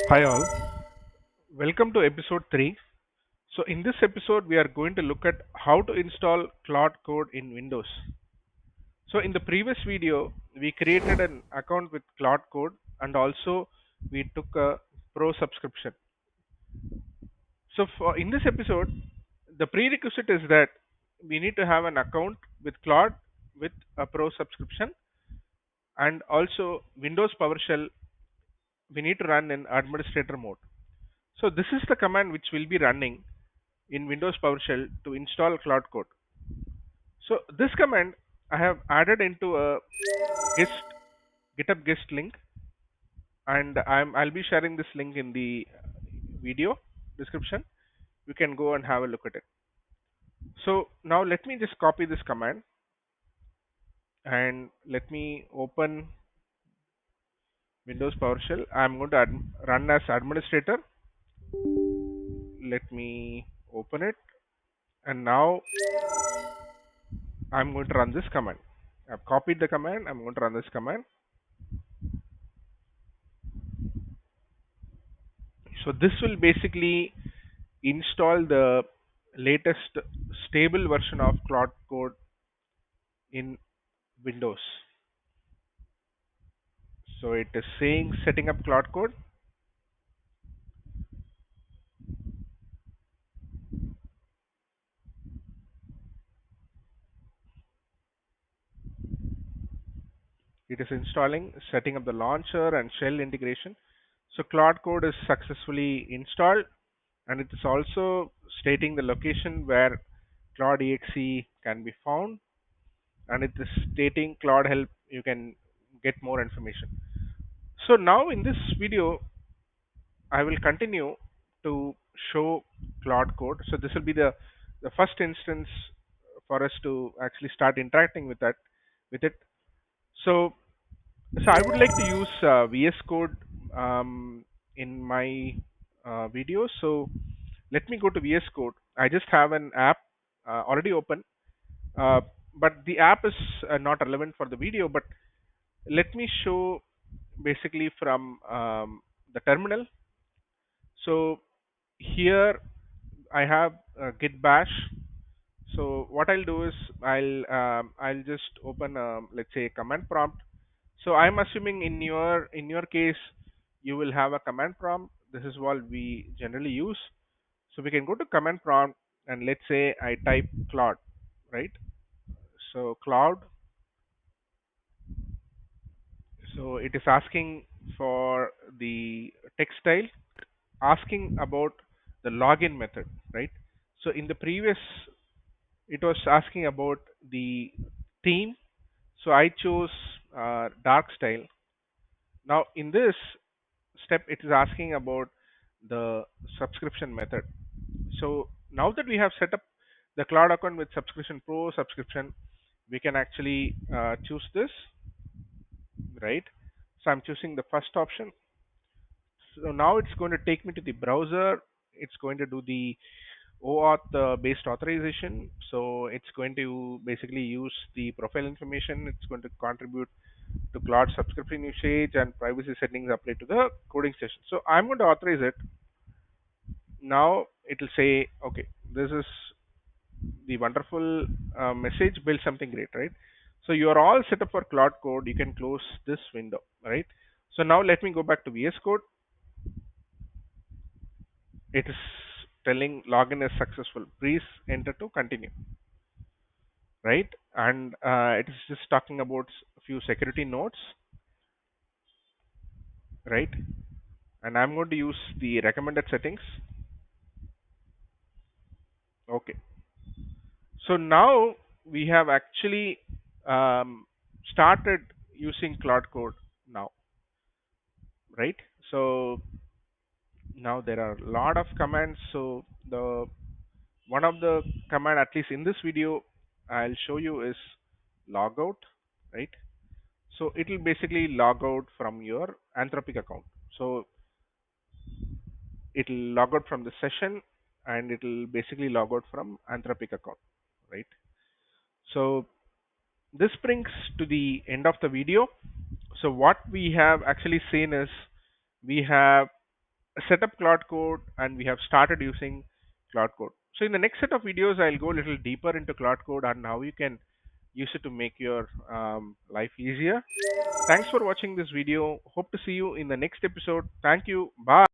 Hi all, welcome to episode 3. So in this episode we are going to look at how to install Claude Code in Windows. So in the previous video we created an account with Claude Code and also we took a pro subscription. So for in this episode the prerequisite is that we need to have an account with Claude with a pro subscription and also Windows PowerShell we need to run in administrator mode. So this is the command which will be running in Windows PowerShell to install Claude Code. So this command I have added into a guest GitHub guest link, and I'll be sharing this link in the video description. You can go and have a look at it. So now let me just copy this command and let me open Windows PowerShell. I'm going to run as administrator. Let me open it, and now I'm going to run this command. I've copied the command. I'm going to run this command. So this will basically install the latest stable version of Claude Code in Windows. So it is saying setting up Claude Code. It is installing, setting up the launcher and shell integration. So Claude Code is successfully installed, and it is also stating the location where Claude exe can be found, and it is stating Claude help you can get more information. So now in this video I will continue to show Claude Code. So this will be the first instance for us to actually start interacting with it. So I would like to use VS Code in my video. So let me go to VS Code. I just have an app already open, uh, but the app is not relevant for the video. But let me show basically from the terminal. So here I have git bash. So what I'll do is I'll just open let's say a command prompt. So I'm assuming in your case you will have a command prompt. This is what we generally use. So we can go to command prompt and let's say I type Claude, right? So Claude. So it is asking for the text style, asking about the login method, right? So in the previous it was asking about the theme, so I chose dark style. Now in this step it is asking about the subscription method. So now that we have set up the cloud account with subscription pro subscription, we can actually choose this, right? So I'm choosing the first option. So now it's going to take me to the browser. It's going to do the OAuth based authorization. So it's going to basically use the profile information. It's going to contribute to Claude subscription usage and privacy settings applied to the coding session. So I'm going to authorize it. Now it will say, okay, this is the wonderful message, build something great, right? So you are all set up for Claude Code. You can close this window, right? So now let me go back to VS Code. It is telling login is successful. Please enter to continue, right? And it is just talking about a few security notes, right? And I'm going to use the recommended settings. Okay. So now we have actually started using Claude Code now, right? So now there are a lot of commands. So the one of the command, at least in this video, I'll show you is logout, right? So it will basically log out from your Anthropic account. So it will log out from the session and it will basically log out from Anthropic account, right? So this brings to the end of the video. So what we have actually seen is we have set up Claude Code and we have started using Claude Code. So in the next set of videos, I'll go a little deeper into Claude Code and how you can use it to make your life easier. Thanks for watching this video. Hope to see you in the next episode. Thank you. Bye.